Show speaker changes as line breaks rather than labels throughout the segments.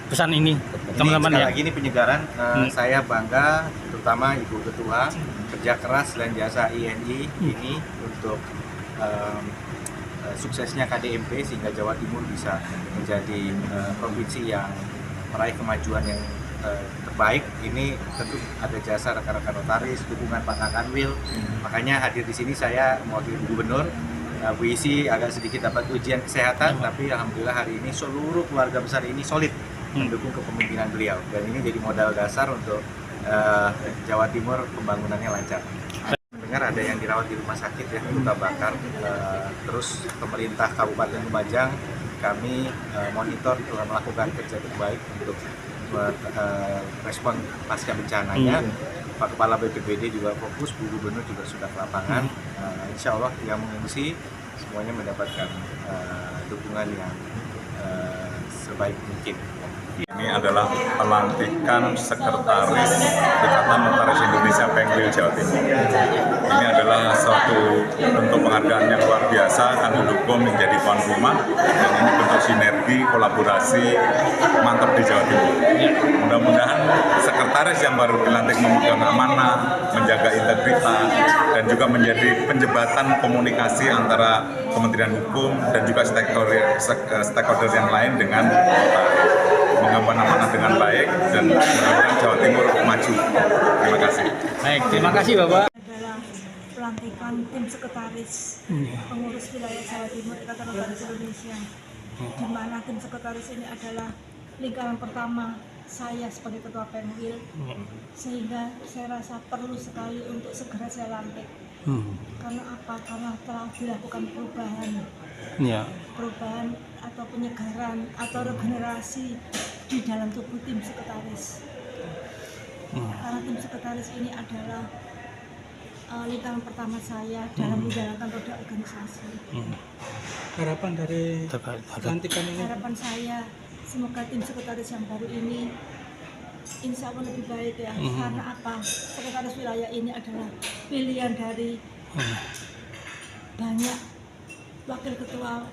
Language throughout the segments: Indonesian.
pesan ini teman-teman
sekali
ya.
lagi ini penyegaran, saya bangga terutama Ibu Ketua kerja keras dan jasa INI ini untuk suksesnya KDMP sehingga Jawa Timur bisa menjadi provinsi yang meraih kemajuan yang terbaik. Ini tentu ada jasa rekan-rekan notaris, dukungan Pak Kanwil. Makanya hadir di sini saya mewakili Gubernur. Bu Isi agak sedikit dapat ujian kesehatan, tapi alhamdulillah hari ini seluruh keluarga besar ini solid mendukung kepemimpinan beliau, dan ini jadi modal dasar untuk Jawa Timur pembangunannya lancar. Dengar ada yang dirawat di rumah sakit ya, luka bakar, terus pemerintah Kabupaten Lumajang kami monitor telah melakukan kerja terbaik untuk respon pasca bencananya. Pak Kepala BPBD juga fokus, Bu Gubernur juga sudah ke lapangan. Insya Allah yang mengungsi semuanya mendapatkan dukungan yang sebaik mungkin.
Ini adalah pelantikan Sekretaris Ikatan Notaris Indonesia Pengwil Jawa Timur. Ini adalah suatu bentuk penghargaan yang luar biasa, kami dukung menjadi tuan rumah, dan ini bentuk sinergi, kolaborasi mantap di Jawa Timur. Mudah-mudahan sekretaris yang baru dilantik memegang amanah, menjaga integritas, dan juga menjadi penjembatan komunikasi antara Kementerian Hukum dan juga stakeholder yang lain dengan mengemban amanah dengan baik, dan mudah-mudahan Jawa Timur maju. Terima kasih.
Baik, terima kasih Bapak.
Adalah pelantikan tim sekretaris pengurus wilayah Jawa Timur Ikatan Notaris Indonesia, di mana tim sekretaris ini adalah lingkaran pertama saya sebagai ketua Pengwil, sehingga saya rasa perlu sekali untuk segera saya lantik. Karena apa? Karena telah dilakukan perubahan atau penyegaran atau regenerasi di dalam tubuh tim sekretaris. Karena tim sekretaris ini adalah lingkaran pertama saya dalam menjalankan roda organisasi.
Harapan dari pelantikan ini?
Harapan saya semoga tim sekretaris yang baru ini insya Allah lebih baik ya. Karena apa? Sekretaris wilayah ini adalah pilihan dari banyak wakil ketua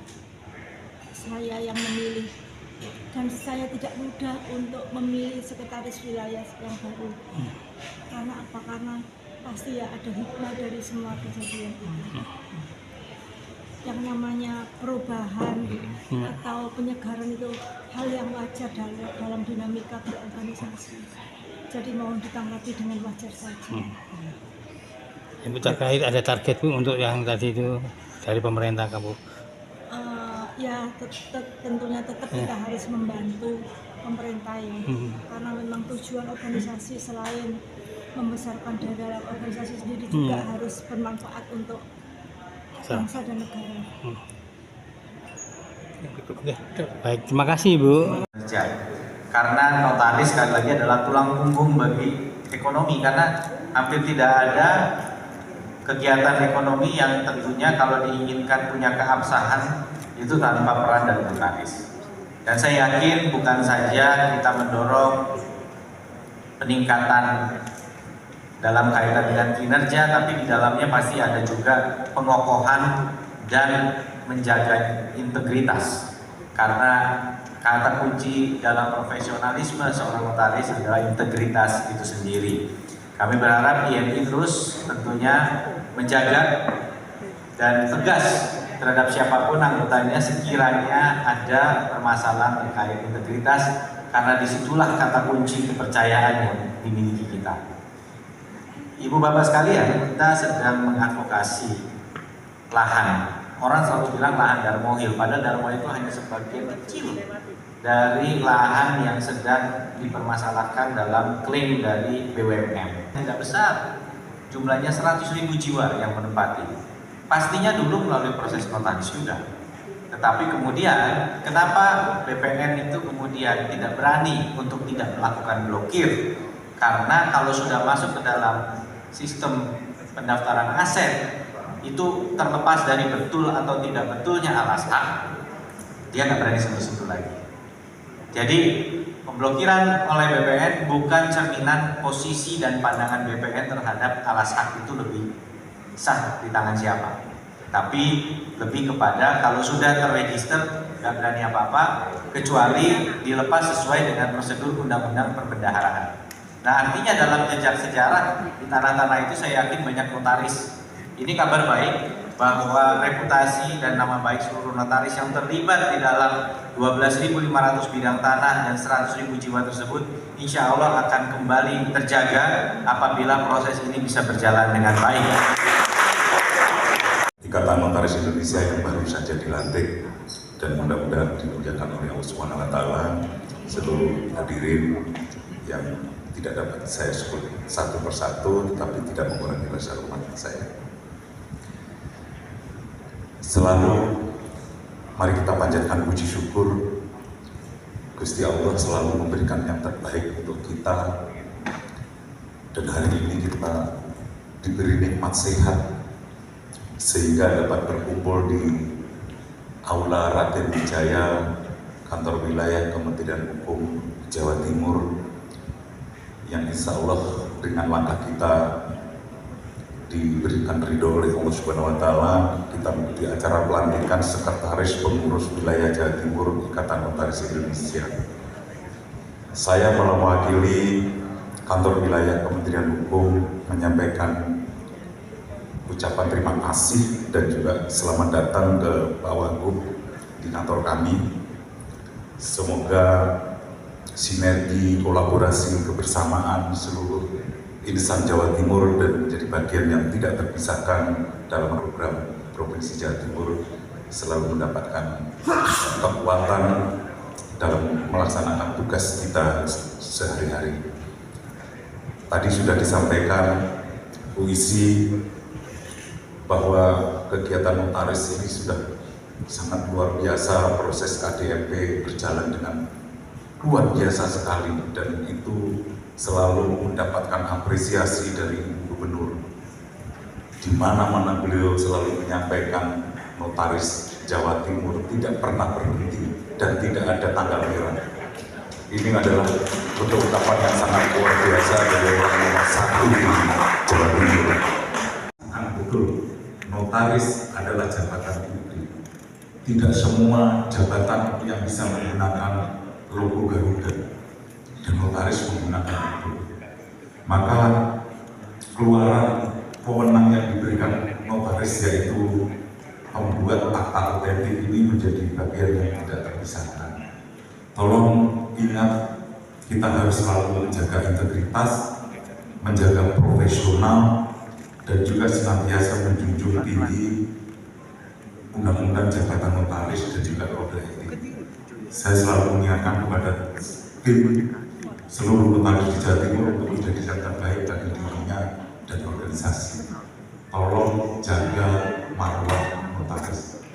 saya yang memilih, dan saya tidak mudah untuk memilih sekretaris wilayah yang baru. Karena apa? Karena pasti ya ada hikmah dari semua kejadian ini. Yang namanya perubahan atau penyegaran itu hal yang wajar dalam dinamika berorganisasi. Jadi mohon ditanggapi dengan wajar saja.
Ibu terkait ada target Bu untuk yang tadi itu dari pemerintah Kamu?
Ya tentunya tetap kita harus membantu pemerintah ya. Karena memang tujuan organisasi selain membesarkan daya dalam organisasi sendiri juga harus bermanfaat untuk bangsa dan negara.
Baik, terima kasih Ibu.
Karena notaris sekali lagi adalah tulang punggung bagi ekonomi, karena hampir tidak ada kegiatan ekonomi yang tentunya kalau diinginkan punya keabsahan itu tanpa peran dari notaris. Dan saya yakin bukan saja kita mendorong peningkatan dalam kaitan dengan kinerja, tapi di dalamnya pasti ada juga pengokohan dan menjaga integritas. Karena kata kunci dalam profesionalisme seorang notaris adalah integritas itu sendiri. Kami berharap INI terus tentunya menjaga dan tegas terhadap siapapun anggotanya sekiranya ada permasalahan terkait integritas, karena disitulah kata kunci kepercayaan yang dimiliki kita. Ibu bapak sekalian, kita sedang mengadvokasi lahan. Orang selalu bilang lahan Darmohil, padahal Darmohil itu hanya sebagian kecil dari lahan yang sedang dipermasalahkan dalam klaim dari BUMN. Tidak besar, jumlahnya 100.000 jiwa yang menempati. Pastinya dulu melalui proses notaris juga. Tetapi kemudian, kenapa BPN itu kemudian tidak berani untuk tidak melakukan blokir? Karena kalau sudah masuk ke dalam sistem pendaftaran aset, itu terlepas dari betul atau tidak betulnya alas hak, dia nggak berani sentuh-sentuh lagi. Jadi pemblokiran oleh BPN bukan cerminan posisi dan pandangan BPN terhadap alas hak itu lebih sah di tangan siapa, tapi lebih kepada kalau sudah terregister nggak berani apa-apa kecuali dilepas sesuai dengan prosedur undang-undang perbendaharaan. Nah, artinya dalam jejak sejarah di tanah-tanah itu saya yakin banyak notaris. Ini kabar baik bahwa reputasi dan nama baik seluruh notaris yang terlibat di dalam 12.500 bidang tanah dan 100.000 jiwa tersebut insya Allah akan kembali terjaga apabila proses ini bisa berjalan dengan baik.
Ikatan Notaris Indonesia yang baru saja dilantik dan mudah-mudahan dimuliakan oleh Allah Subhanahu wa Ta'ala, seluruh hadirin yang tidak dapat saya sebut satu persatu tetapi tidak mengurangi rasa hormat saya. Selalu mari kita panjatkan puji syukur, Gusti Allah selalu memberikan yang terbaik untuk kita, dan hari ini kita diberi nikmat sehat sehingga dapat berkumpul di Aula Raden Wijaya, kantor wilayah Kementerian Hukum Jawa Timur, yang insya Allah dengan langkah kita diberikan ridho oleh Allah Subhanahu wa Ta'ala, kita mengikuti acara pelantikan Sekretaris Pengurus Wilayah Jawa Timur Ikatan Notaris Indonesia. Saya mewakili kantor wilayah Kementerian Hukum menyampaikan ucapan terima kasih dan juga selamat datang ke Pak Wagub di kantor kami. Semoga sinergi, kolaborasi, kebersamaan seluruh insan Jawa Timur dan menjadi bagian yang tidak terpisahkan dalam program Provinsi Jawa Timur selalu mendapatkan kekuatan dalam melaksanakan tugas kita sehari-hari. Tadi sudah disampaikan puisi bahwa kegiatan notaris ini sudah sangat luar biasa, proses KDMP berjalan dengan luar biasa sekali dan itu selalu mendapatkan apresiasi dari Gubernur. Di mana-mana beliau selalu menyampaikan notaris Jawa Timur tidak pernah berhenti dan tidak ada tanggal merah. Ini adalah bentuk ungkapan yang sangat luar biasa dari orang nomor satu di Jawa Timur. Betul, notaris adalah jabatan publik. Tidak semua jabatan yang bisa menggunakan logo Garuda dan notaris menggunakan itu. Maka keluaran wewenang yang diberikan notaris yaitu membuat akta otentik ini menjadi bagian yang tidak terpisahkan. Tolong ingat, kita harus selalu menjaga integritas, menjaga profesional, dan juga senantiasa menjunjung tinggi undang-undang jabatan notaris dan juga kode etik. Saya selalu mengingatkan kepada tim seluruh notaris di Jawa Timur untuk menjadi yang terbaik bagi dirinya dan organisasi. Tolong jaga marwah notaris.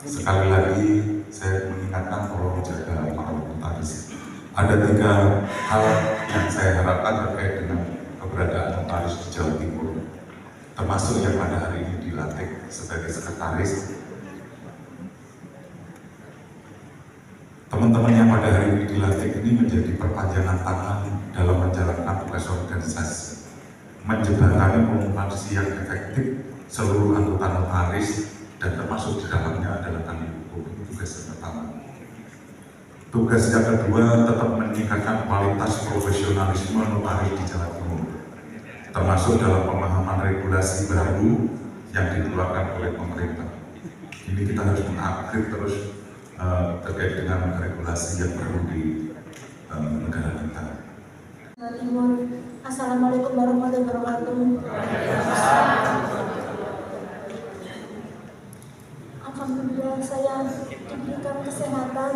Sekali lagi saya mengingatkan tolong jaga marwah notaris. Ada 3 hal yang saya harapkan terkait dengan keberadaan notaris di Jawa Timur, termasuk yang pada hari ini dilantik sebagai sekretaris. Teman-teman yang pada hari ini dilantik ini menjadi perpanjangan tangan dalam menjalankan tugas organisasi, menjembatani komunikasi yang efektif seluruh anggota notaris dan termasuk di dalamnya adalah kami hukum. Itu tugas yang pertama. Tugas yang kedua, tetap meningkatkan kualitas profesionalisme notaris di Jawa Timur, termasuk dalam pemahaman regulasi baru yang dikeluarkan oleh pemerintah. Ini kita harus mengupgrade terus terkait dengan regulasi yang baru di negara kita.
Assalamualaikum warahmatullahi wabarakatuh. Alhamdulillah saya diberikan kesehatan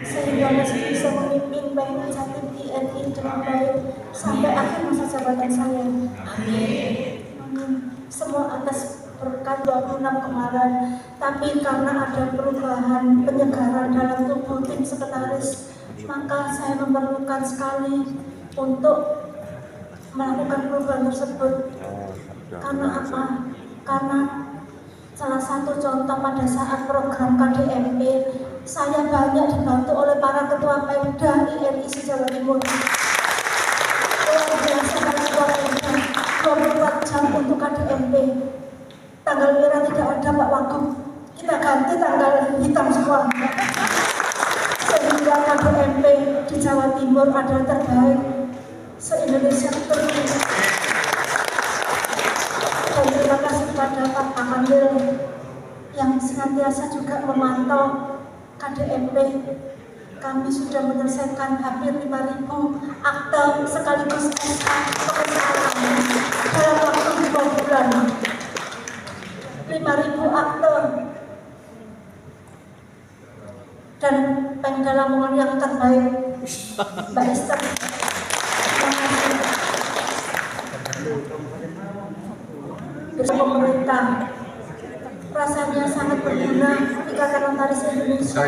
sehingga masih bisa memimpin Bank Inisiatif INI dengan baik sampai akhir masa jabatan saya. Amin. Semua atas berkat 26 kemarin, tapi karena ada perubahan penyegaran dalam tubuh tim sekretaris, maka saya memerlukan sekali untuk melakukan perubahan tersebut. Karena apa? Karena salah satu contoh pada saat program KDMP, saya banyak dibantu oleh para ketua Pemda INI Jawa Timur. Luar biasa para ketua Pemda, 24 jam untuk KDMP. Tanggal merah tidak ada Pak Wagub, kita ganti tanggal hitam semua. Jawa Timur adalah terbaik se-Indonesia. Dan terima kasih kepada Pak Amil yang senantiasa juga memantau KDMP. Kami sudah menyelesaikan hampir 5.000 akte sekaligus SK pengesahan dalam waktu 2 bulan. 5.000 akte. Dan Pemda Lamongan yang terbaik, Mbak Esther. Terima kasih. Bersama pemerintah, rasanya sangat berguna Ikatan Notaris Indonesia,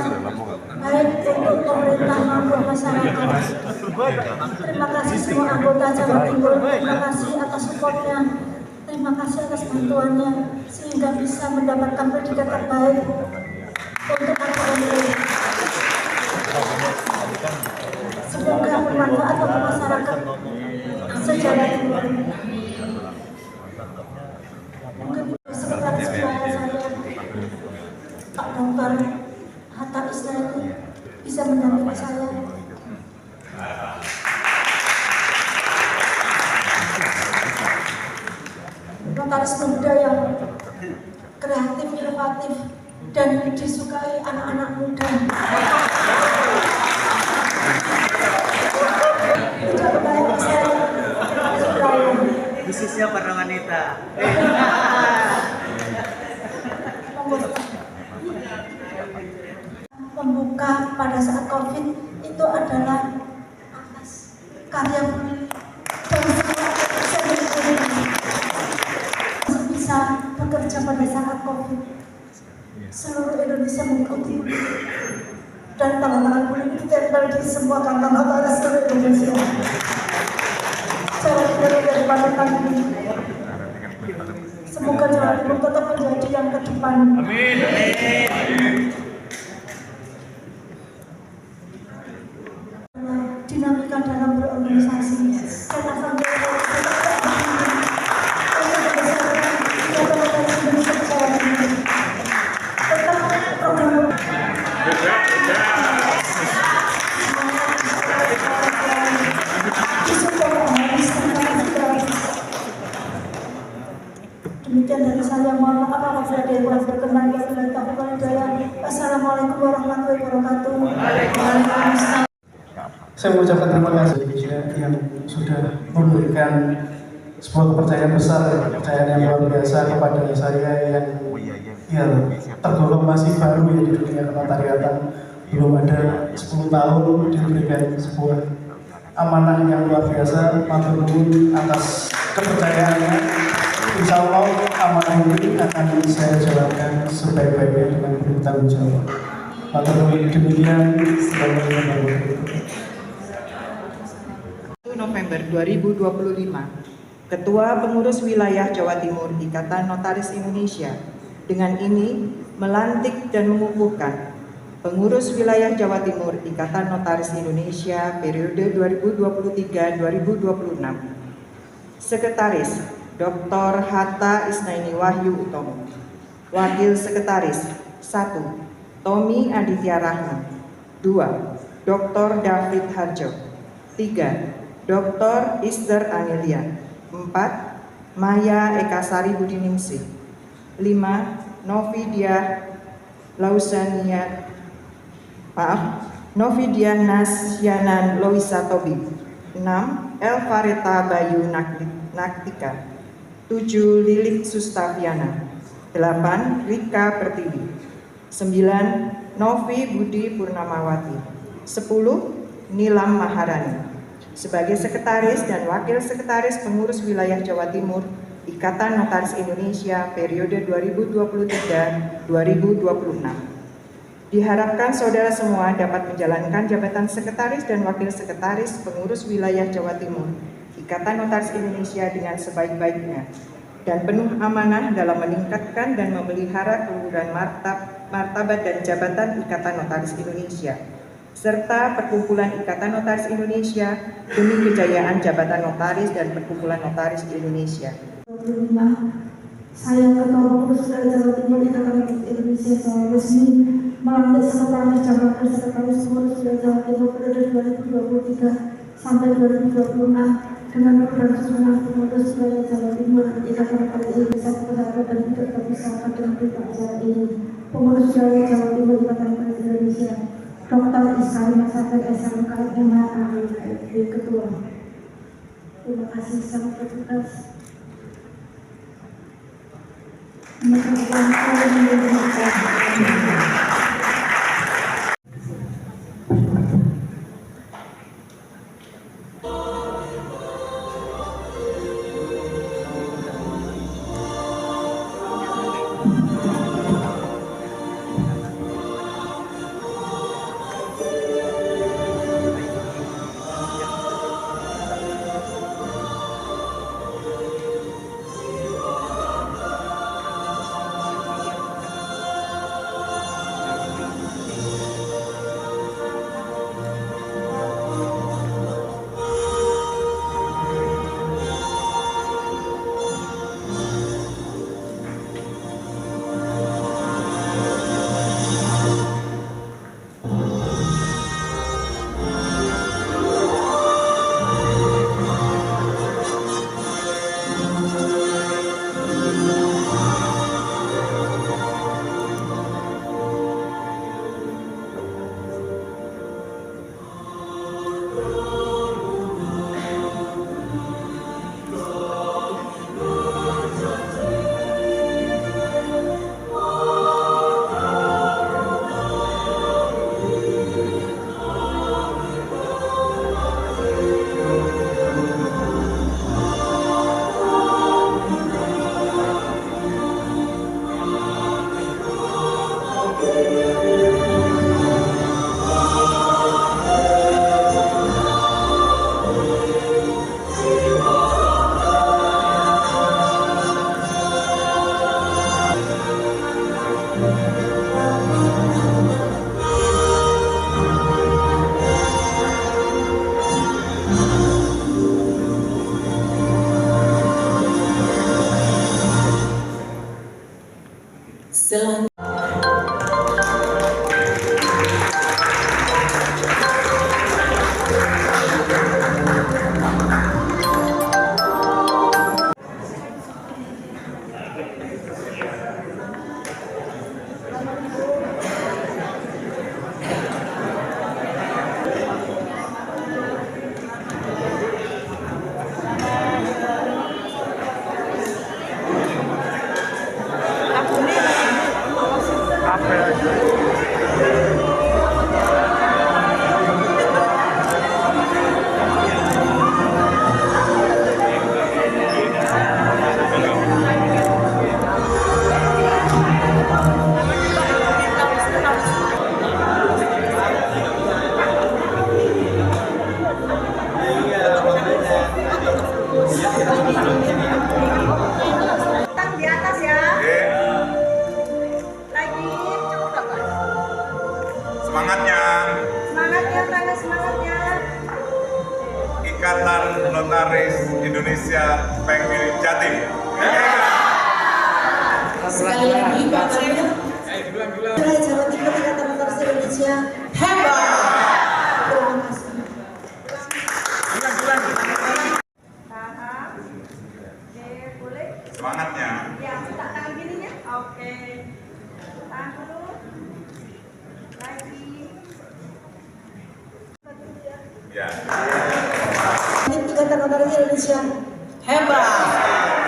baik untuk pemerintah maupun masyarakat. Terima kasih semua anggota Jawa Timur, terima kasih atas supportnya, terima kasih atas bantuannya, sehingga bisa mendapatkan predikat terbaik untuk KDMP. Semoga bermanfaat untuk masyarakat se-Jawa Timur. Mungkin sekretaris wilayah saya, Pak Dr. Hatta Isnaini, bisa mendampingi saya. Notaris muda yang kreatif, inovatif, dan disukai anak-anak muda. Tidak kebanyakan saya,
khususnya para wanita.
Pembuka pada saat COVID itu adalah atas karya dan bisa bekerja pada saat COVID. Seluruh Indonesia mengikuti dan tangan-tangan kulit ditempel di semua kantor notaris seluruh Indonesia. Jawa Timur daripada kami. Semoga Jawa Timur tetap menjadi yang ke depan. Amin. Dinamika dalam berorganisasi dan alhamdulillah demikian dari saya. Mohon maaf apabila ada yang kurang berkenan. Assalamualaikum warahmatullahi wabarakatuh. Waalaikumsalam.
Saya mengucapkan terima kasih Indonesia yang sudah memberikan sebuah kepercayaan besar, kepercayaan yang luar biasa kepada saya yang ya tergolong masih baru ya di dunia kenotariatan. Belum ada 10 tahun diberikan sebuah amanah yang luar biasa. Matur nuwun atas kepercayaannya. Insya Allah amanah ini akan saya jalankan sebaik-baiknya dengan bertanggung jawab. Matur nuwun, demikian.
November 2025, Ketua Pengurus Wilayah Jawa Timur Ikatan Notaris Indonesia dengan ini melantik dan mengukuhkan Pengurus Wilayah Jawa Timur Ikatan Notaris Indonesia periode 2023-2026. Sekretaris Dr. Hatta Isnaini Wahyu Utomo. Wakil Sekretaris 1. Tommy Aditya Rahman. 2. Dr. David Harjo. 3. Dr. Esther Anelia. 4. Maya Ekasari Budiningsih. 5. Novidia Nasyanan Loisa Tobi. 6. Elvareta Bayu Naktika. 7. Lilik Sustaviana. 8. Rika Pertiwi. 9. Novi Budi Purnamawati. 10. Nilam Maharani. Sebagai Sekretaris dan Wakil Sekretaris Pengurus Wilayah Jawa Timur Ikatan Notaris Indonesia periode 2023-2026. Diharapkan saudara semua dapat menjalankan jabatan Sekretaris dan Wakil Sekretaris Pengurus Wilayah Jawa Timur Ikatan Notaris Indonesia dengan sebaik-baiknya dan penuh amanah dalam meningkatkan dan memelihara keluhuran martabat dan jabatan Ikatan Notaris Indonesia serta Perkumpulan Ikatan Notaris Indonesia demi kejayaan jabatan notaris dan Perkumpulan Notaris Indonesia.
Saya Ketua Pengurus Wilayah Jawa Timur Ikatan Notaris Indonesia secara resmi melantik sekretaris jabatan sekretaris pengurus wilayah Jawa Timur periode 2023 sampai 2026 dengan program susunan pengurus wilayah Jawa Timur Ikatan Notaris Indonesia Kesehatan dan tidak terpisahkan dengan berita acara ini. Pengurus wilayah Jawa Timur Ikatan Notaris Indonesia Dr. Iskari Masafir SMK MH Ketua. Terima kasih, selamat bertugas.
Ikatan Notaris Indonesia Pengwil Jatim.
Sekali lagi Pak Saya wilayah Jawa Timur Ikatan Notaris Indonesia hebat. Terima kasih.
Semangatnya.
Ya, minta tangan gininya. Oke. Tahan dulu. Lagi.
Ya.
Ikatan Notaris Indonesia hebat.